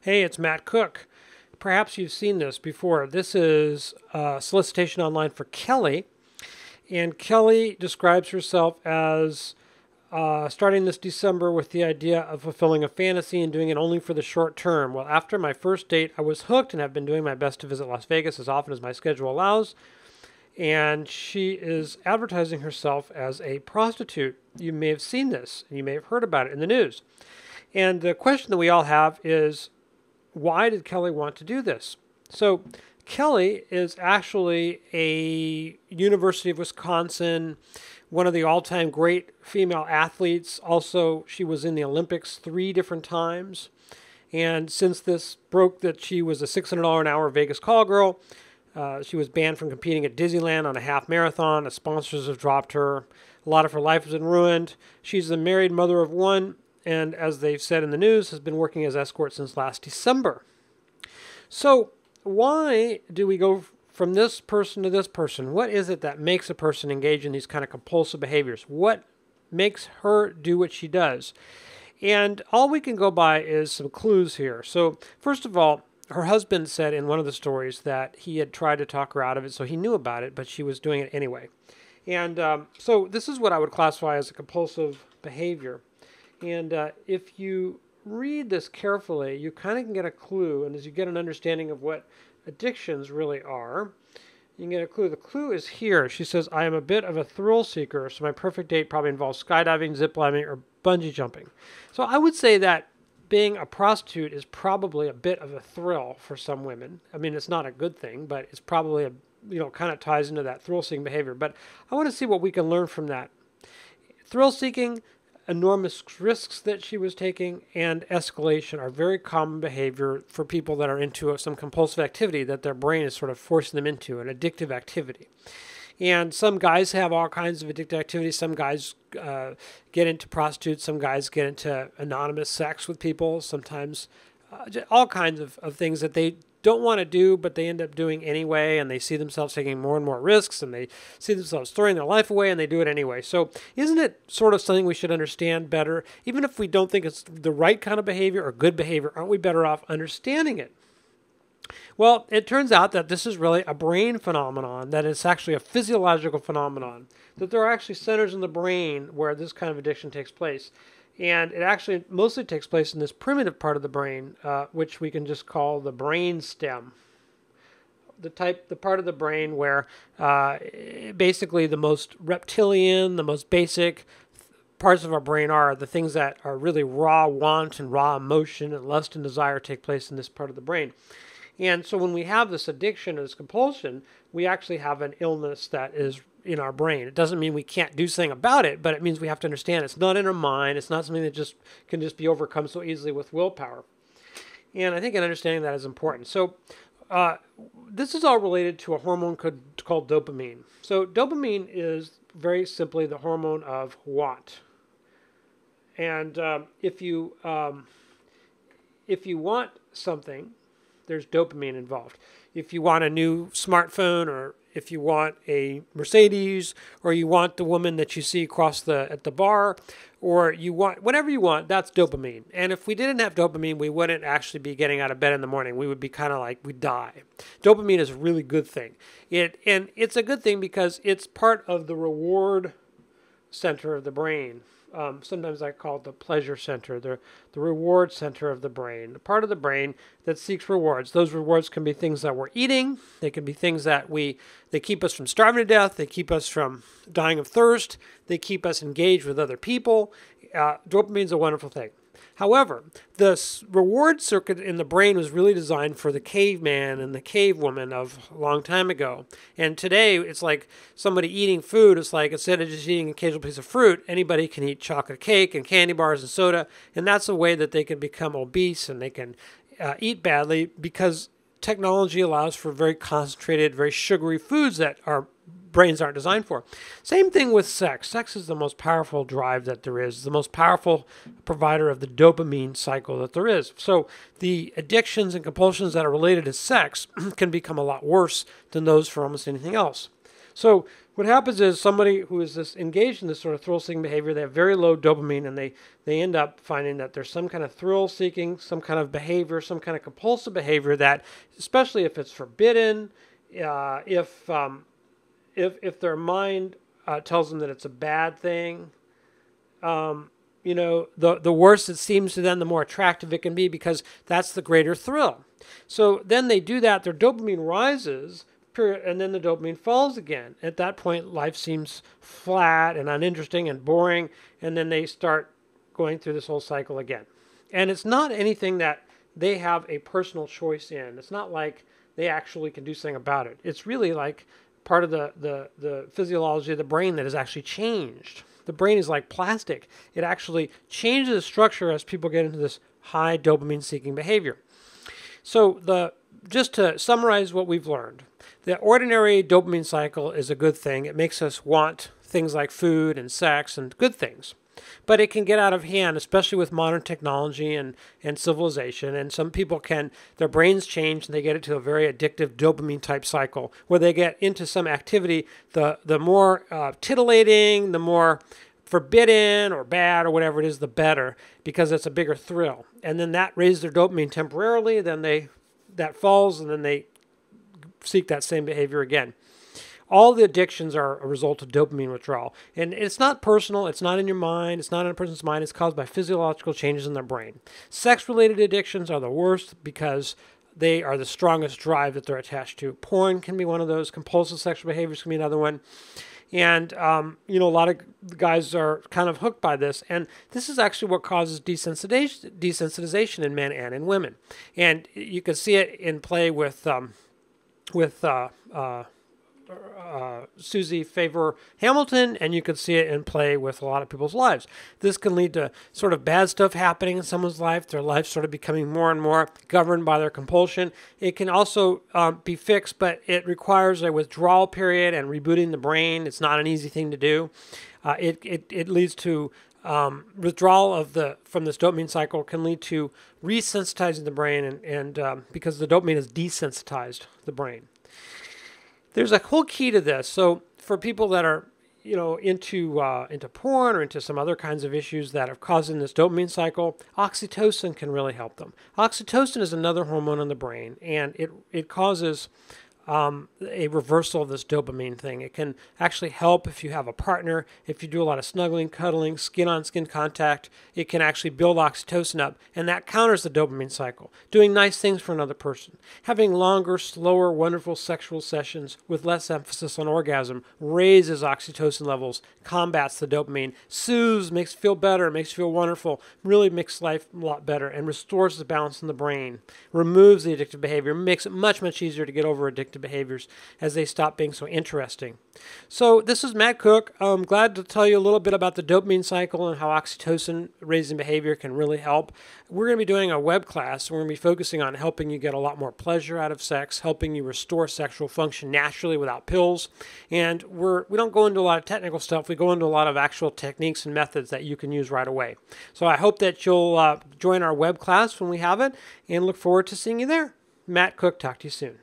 Hey, it's Matt Cook. Perhaps you've seen this before. This is a solicitation online for Kelly. And Kelly describes herself as starting this December with the idea of fulfilling a fantasy and doing it only for the short term. Well, after my first date, I was hooked and have been doing my best to visit Las Vegas as often as my schedule allows. And she is advertising herself as a prostitute. You may have seen this, and you may have heard about it in the news. And the question that we all have is, why did Kelly want to do this? So Kelly is actually a University of Wisconsin, one of the all-time great female athletes. Also, she was in the Olympics 3 different times. And since this broke that she was a $600 an hour Vegas call girl, she was banned from competing at Disneyland on a half marathon. The sponsors have dropped her. A lot of her life has been ruined. She's the married mother of one, and as they've said in the news, has been working as escort since last December. So why do we go from this person to this person? What is it that makes a person engage in these kind of compulsive behaviors? What makes her do what she does? And all we can go by is some clues here. So first of all, her husband said in one of the stories that he had tried to talk her out of it, so he knew about it, but she was doing it anyway. And so this is what I would classify as a compulsive behavior. And if you read this carefully, you kind of can get a clue, and as you get an understanding of what addictions really are, you can get a clue. The clue is here. She says, I am a bit of a thrill seeker, so my perfect date probably involves skydiving, ziplining, or bungee jumping. So I would say that being a prostitute is probably a bit of a thrill for some women. I mean, it's not a good thing, but it's probably kind of ties into that thrill-seeking behavior. But I want to see what we can learn from that. Thrill-seeking, enormous risks that she was taking, and escalation are very common behavior for people that are into some compulsive activity that their brain is sort of forcing them into, an addictive activity. And some guys have all kinds of addictive activities. Some guys get into prostitutes. Some guys get into anonymous sex with people. Sometimes all kinds of things that they don't want to do, but they end up doing anyway, and they see themselves taking more and more risks, and they see themselves throwing their life away, and they do it anyway. So isn't it sort of something we should understand better? Even if we don't think it's the right kind of behavior or good behavior, aren't we better off understanding it? Well, it turns out that this is really a brain phenomenon, that it's actually a physiological phenomenon, that there are actually centers in the brain where this kind of addiction takes place. And it actually mostly takes place in this primitive part of the brain, which we can just call the brain stem. The part of the brain where basically the most reptilian, the most basic parts of our brain are the things that are really raw want and raw emotion and lust and desire take place in this part of the brain. And so when we have this addiction or this compulsion, we actually have an illness that is in our brain. It doesn't mean we can't do something about it, but it means we have to understand it's not in our mind. It's not something that can be overcome so easily with willpower. And I think an understanding that is important. So this is all related to a hormone called dopamine. So dopamine is very simply the hormone of want. And if you want something, there's dopamine involved. If you want a new smartphone, or if you want a Mercedes, or you want the woman that you see at the bar, or you want whatever you want, that's dopamine. And if we didn't have dopamine, we wouldn't actually be getting out of bed in the morning. We would be kind of like we'd die. Dopamine is a really good thing. And it's a good thing because it's part of the reward center of the brain. Sometimes I call it the pleasure center, the reward center of the brain, the part of the brain that seeks rewards. Those rewards can be things that we're eating. They can be things that they keep us from starving to death. They keep us from dying of thirst. They keep us engaged with other people. Dopamine is a wonderful thing. However, the reward circuit in the brain was really designed for the caveman and the cave woman of a long time ago. And today, it's like somebody eating food. It's like instead of just eating an occasional piece of fruit, anybody can eat chocolate cake and candy bars and soda. And that's a way that they can become obese and they can eat badly because technology allows for very concentrated, very sugary foods that our brains aren't designed for. Same thing with sex. Sex is the most powerful drive that there is, the most powerful provider of the dopamine cycle that there is. So the addictions and compulsions that are related to sex can become a lot worse than those for almost anything else. So What happens is somebody who is engaged in this sort of thrill-seeking behavior, they have very low dopamine, and they end up finding that there's some kind of thrill-seeking, some kind of behavior, some kind of compulsive behavior that, especially if it's forbidden, if their mind tells them that it's a bad thing, the worse it seems to them, the more attractive it can be because that's the greater thrill. So then they do that, their dopamine rises, and then the dopamine falls again. At that point, life seems flat and uninteresting and boring, and then they start going through this whole cycle again. And it's not anything that they have a personal choice in. It's not like they actually can do something about it. It's really like part of the physiology of the brain that has actually changed. The brain is like plastic. It actually changes the structure as people get into this high dopamine-seeking behavior. So just to summarize what we've learned, the ordinary dopamine cycle is a good thing. It makes us want things like food and sex and good things. But it can get out of hand, especially with modern technology and civilization. And some people their brains change and they get into a very addictive dopamine type cycle where they get into some activity, the more titillating, the more forbidden or bad or whatever it is, the better, because it's a bigger thrill. And then that raises their dopamine temporarily, then that falls, and then they seek that same behavior again. All the addictions are a result of dopamine withdrawal. And it's not personal, it's not in your mind, it's not in a person's mind, it's caused by physiological changes in their brain. Sex-related addictions are the worst because they are the strongest drive that they're attached to. Porn can be one of those, compulsive sexual behaviors can be another one. And, a lot of guys are kind of hooked by this. And this is actually what causes desensitization in men and in women. And you can see it in play with Susie Favor Hamilton, and you can see it in play with a lot of people's lives. This can lead to sort of bad stuff happening in someone's life, their life sort of becoming more and more governed by their compulsion. It can also be fixed, but it requires a withdrawal period and rebooting the brain. It's not an easy thing to do. It leads to withdrawal from this dopamine cycle can lead to resensitizing the brain, and because the dopamine has desensitized the brain. There's a whole key to this. So for people that are, into porn or into some other kinds of issues that are causing this dopamine cycle, oxytocin can really help them. Oxytocin is another hormone in the brain, and it causes a reversal of this dopamine thing. It can actually help if you have a partner, if you do a lot of snuggling, cuddling, skin-on-skin contact. It can actually build oxytocin up, and that counters the dopamine cycle. Doing nice things for another person. Having longer, slower, wonderful sexual sessions with less emphasis on orgasm raises oxytocin levels, combats the dopamine, soothes, makes you feel better, makes you feel wonderful, really makes life a lot better, and restores the balance in the brain, removes the addictive behavior, makes it much, much easier to get over addictive behaviors as they stop being so interesting. So this is Matt Cook. I'm glad to tell you a little bit about the dopamine cycle and how oxytocin raising behavior can really help. We're going to be doing a web class. We're going to be focusing on helping you get a lot more pleasure out of sex, helping you restore sexual function naturally without pills. And we don't go into a lot of technical stuff. We go into a lot of actual techniques and methods that you can use right away. So I hope that you'll join our web class when we have it, and look forward to seeing you there. Matt Cook, talk to you soon.